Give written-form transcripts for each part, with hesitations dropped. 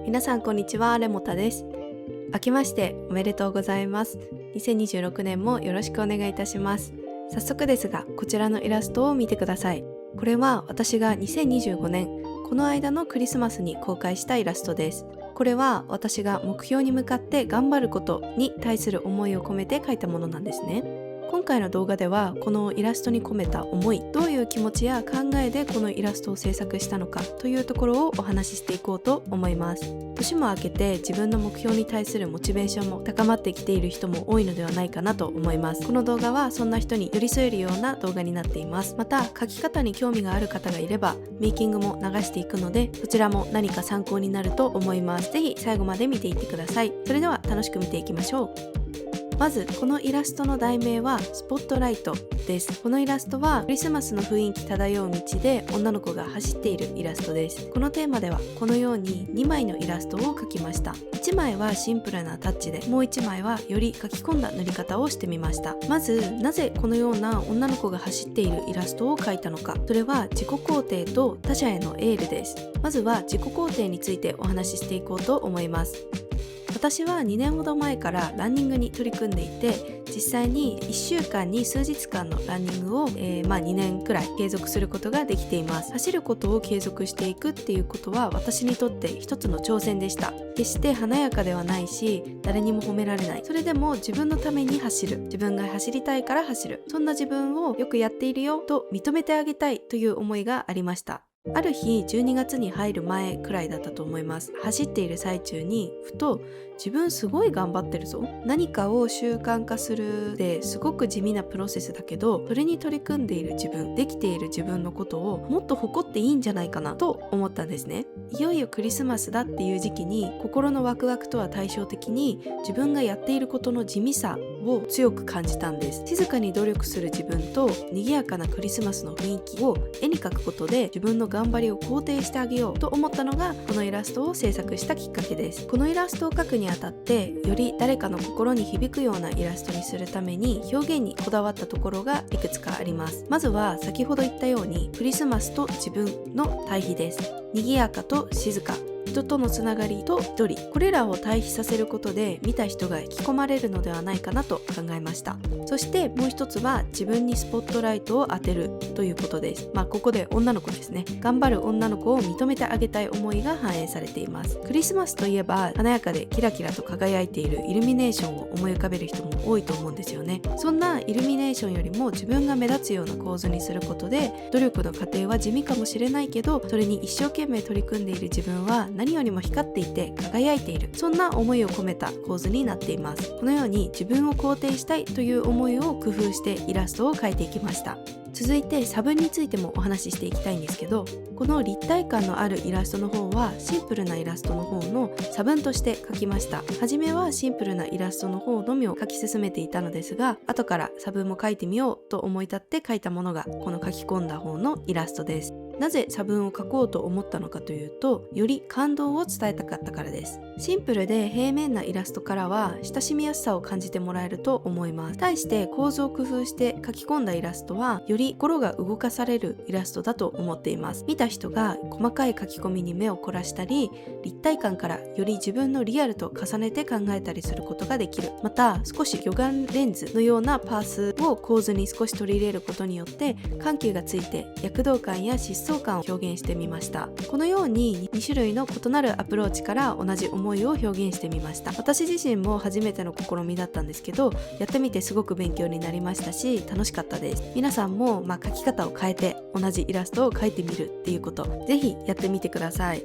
皆さんこんにちは、レモタです。明けましておめでとうございます。2026年もよろしくお願いいたします。早速ですが、こちらのイラストを見てください。これは私が2025年この間のクリスマスに公開したイラストです。これは私が目標に向かって頑張ることに対する思いを込めて描いたものなんですね。今回の動画ではこのイラストに込めた思い、どういう気持ちや考えでこのイラストを制作したのかというところをお話ししていこうと思います。年も明けて自分の目標に対するモチベーションも高まってきている人も多いのではないかなと思います。この動画はそんな人に寄り添えるような動画になっています。また書き方に興味がある方がいればメイキングも流していくので、そちらも何か参考になると思います。ぜひ最後まで見ていってください。それでは楽しく見ていきましょう。まずこのイラストの題名はスポットライトです。このイラストはクリスマスの雰囲気漂う道で女の子が走っているイラストです。このテーマではこのように2枚のイラストを描きました。1枚はシンプルなタッチで、もう1枚はより描き込んだ塗り方をしてみました。まずなぜこのような女の子が走っているイラストを描いたのか。それは自己肯定と他者へのエールです。まずは自己肯定についてお話ししていこうと思います。私は2年ほど前からランニングに取り組んでいて、実際に1週間に数日間のランニングを、2年くらい継続することができています。走ることを継続していくっていうことは私にとって一つの挑戦でした。決して華やかではないし、誰にも褒められない。それでも自分のために走る、自分が走りたいから走る、そんな自分をよくやっているよと認めてあげたいという思いがありました。ある日12月に入る前くらいだったと思います。走っている最中にふと、自分すごい頑張ってるぞ、何かを習慣化するってすごく地味なプロセスだけど、それに取り組んでいる自分、できている自分のことをもっと誇っていいんじゃないかなと思ったんですね。いよいよクリスマスだっていう時期に、心のワクワクとは対照的に自分がやっていることの地味さを強く感じたんです。静かに努力する自分と賑やかなクリスマスの雰囲気を絵に描くことで、自分の頑張りを肯定してあげようと思ったのがこのイラストを制作したきっかけです。このイラストを描くにあたって、より誰かの心に響くようなイラストにするために表現にこだわったところがいくつかあります。まずは先ほど言ったようにクリスマスと自分の対比です。賑やかと静か、人とのつながりと一人、これらを対比させることで見た人が引き込まれるのではないかなと考えました。そしてもう一つは自分にスポットライトを当てるということです。ここで女の子ですね。頑張る女の子を認めてあげたい思いが反映されています。クリスマスといえば華やかでキラキラと輝いているイルミネーションを思い浮かべる人も多いと思うんですよね。そんなイルミネーションよりも自分が目立つような構図にすることで、努力の過程は地味かもしれないけど、それに一生懸命取り組んでいる自分は何よりも光っていて輝いている、そんな思いを込めた構図になっています。このように自分を肯定したいという思いを工夫してイラストを描いていきました。続いて差分についてもお話ししていきたいんですけど、この立体感のあるイラストの方はシンプルなイラストの方の差分として描きました。初めはシンプルなイラストの方のみを描き進めていたのですが、後から差分も描いてみようと思い立って描いたものがこの描き込んだ方のイラストです。なぜ差分を描こうと思ったのかというと、より感動を伝えたかったからです。シンプルで平面なイラストからは親しみやすさを感じてもらえると思います。対して構図を工夫して描き込んだイラストはより心が動かされるイラストだと思っています。見た人が細かい描き込みに目を凝らしたり、立体感からより自分のリアルと重ねて考えたりすることができる。また少し魚眼レンズのようなパースを構図に少し取り入れることによって緩急がついて躍動感や疾走感を表現してみました。このように2種類の異なるアプローチから同じ思いを表現してみました。私自身も初めての試みだったんですけど、やってみてすごく勉強になりましたし楽しかったです。皆さんも描き方を変えて同じイラストを描いてみるっていうこと、ぜひやってみてください。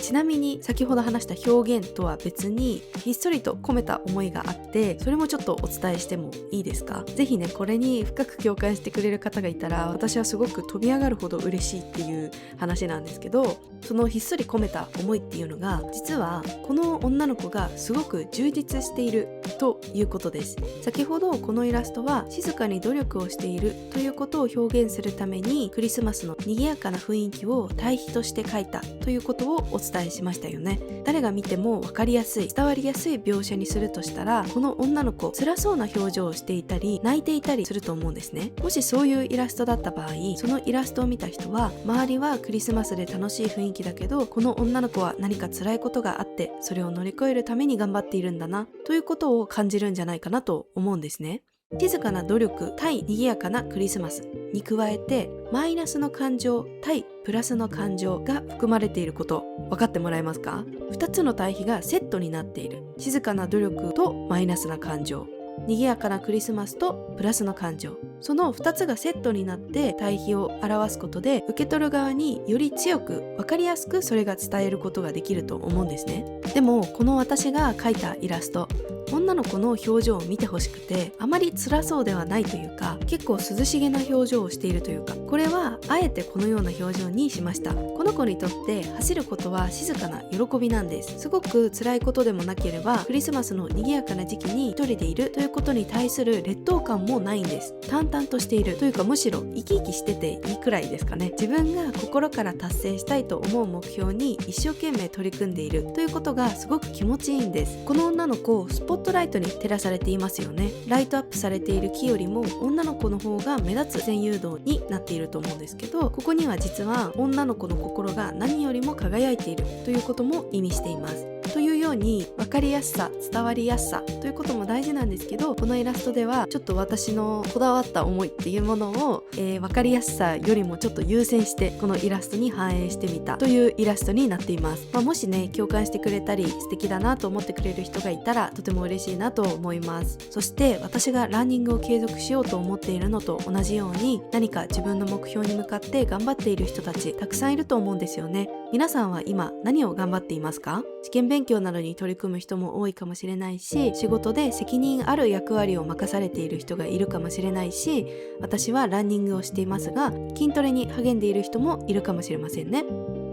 ちなみに先ほど話した表現とは別にひっそりと込めた思いがあって、それもちょっとお伝えしてもいいですか？ぜひね、これに深く共感してくれる方がいたら私はすごく飛び上がるほど嬉しいっていう話なんですけど、そのひっそり込めた思いっていうのが、実はこの女の子がすごく充実しているということです。先ほどこのイラストは静かに努力をしているということを表現するためにクリスマスの賑やかな雰囲気を対比として描いたということをお伝えしましたよね。誰が見ても分かりやすい、伝わりやすい描写にするとしたら、この女の子辛そうな表情をしていたり泣いていたりすると思うんですね。もしそういうイラストだった場合、そのイラストを見た人はは周りはクリスマスで楽しい雰囲気だけど、この女の子は何か辛いことがあってそれを乗り越えるために頑張っているんだなということを感じるんじゃないかなと思うんですね。静かな努力対賑やかなクリスマスに加えて、マイナスの感情対プラスの感情が含まれていること、分かってもらえますか？2つの対比がセットになっている。静かな努力とマイナスな感情、賑やかなクリスマスとプラスの感情、その2つがセットになって対比を表すことで、受け取る側により強く分かりやすくそれが伝えることができると思うんですね。でもこの私が描いたイラスト、女の子の表情を見てほしくて、あまり辛そうではないというか、結構涼しげな表情をしているというか、これはあえてこのような表情にしました。この子にとって走ることは静かな喜びなんです。すごく辛いことでもなければ、クリスマスの賑やかな時期に一人でいるということに対する劣等感もないんです。淡々としているというか、むしろ生き生きしてていいくらいですかね。自分が心から達成したいと思う目標に一生懸命取り組んでいるということがすごく気持ちいいんです。この女の子、スポットライトに照らされていますよね。ライトアップされている木よりも女の子の方が目立つ全誘導になっていると思うんですけど、ここには実は女の子の心が何よりも輝いているということも意味しています。というように、分かりやすさ、伝わりやすさということも大事なんですけど、このイラストではちょっと私のこだわった思いっていうものを、分かりやすさよりもちょっと優先してこのイラストに反映してみたというイラストになっています。もしね、共感してくれたり素敵だなと思ってくれる人がいたらとても嬉しいなと思います。そして私がランニングを継続しようと思っているのと同じように、何か自分の目標に向かって頑張っている人たちたくさんいると思うんですよね。皆さんは今何を頑張っていますか？試験勉強などに取り組む人も多いかもしれないし、仕事で責任ある役割を任されている人がいるかもしれないし、私はランニングをしていますが筋トレに励んでいる人もいるかもしれませんね。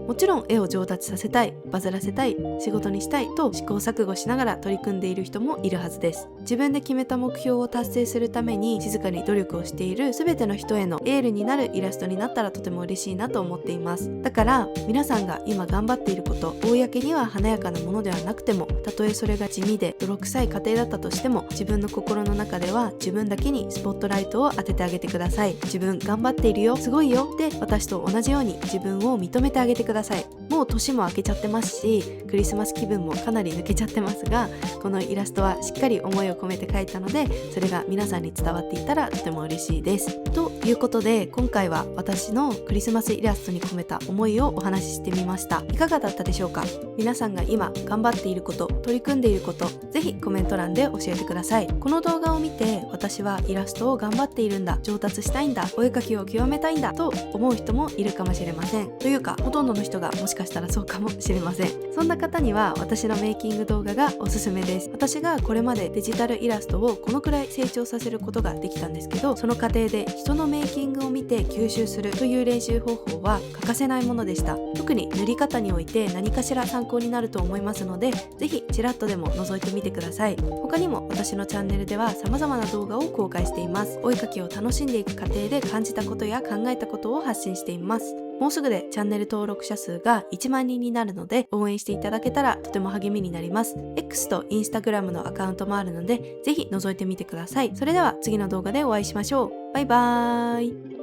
もちろん絵を上達させたい、バズらせたい、仕事にしたいと試行錯誤しながら取り組んでいる人もいるはずです。自分で決めた目標を達成するために静かに努力をしている全ての人へのエールになるイラストになったらとても嬉しいなと思っています。だから皆さんが今頑張っていること、公には華やかなものではなくても、たとえそれが地味で泥臭い過程だったとしても、自分の心の中では自分だけにスポットライトを当ててあげてください。自分頑張っているよ、すごいよって私と同じように自分を認めてあげてください。もう年も明けちゃってますし、クリスマス気分もかなり抜けちゃってますが、このイラストはしっかり思いを込めて描いたので、それが皆さんに伝わっていたらとても嬉しいです。ということで、今回は私のクリスマスイラストに込めた思いをお話ししてみました。いかがだったでしょうか？皆さんが今頑張っていること、取り組んでいること、ぜひコメント欄で教えてください。この動画を見て、私はイラストを頑張っているんだ、上達したいんだ、お絵描きを極めたいんだと思う人もいるかもしれません。というか、ほとんどの人がもしかしたらそうかもしれません。そんな方には私のメイキング動画がおすすめです。私がこれまでデジタルイラストをこのくらい成長させることができたんですけど、その過程で人のメイキングを見て吸収するという練習方法は欠かせないものでした。特に塗り方において何かしら参考になると思いますので、ぜひちらっとでも覗いてみてください。他にも私のチャンネルでは様々な動画を公開しています。お絵描きを楽しんでいく過程で感じたことや考えたことを発信しています。もうすぐでチャンネル登録者数が1万人になるので、応援していただけたらとても励みになります。X と Instagram のアカウントもあるので、ぜひ覗いてみてください。それでは次の動画でお会いしましょう。バイバーイ。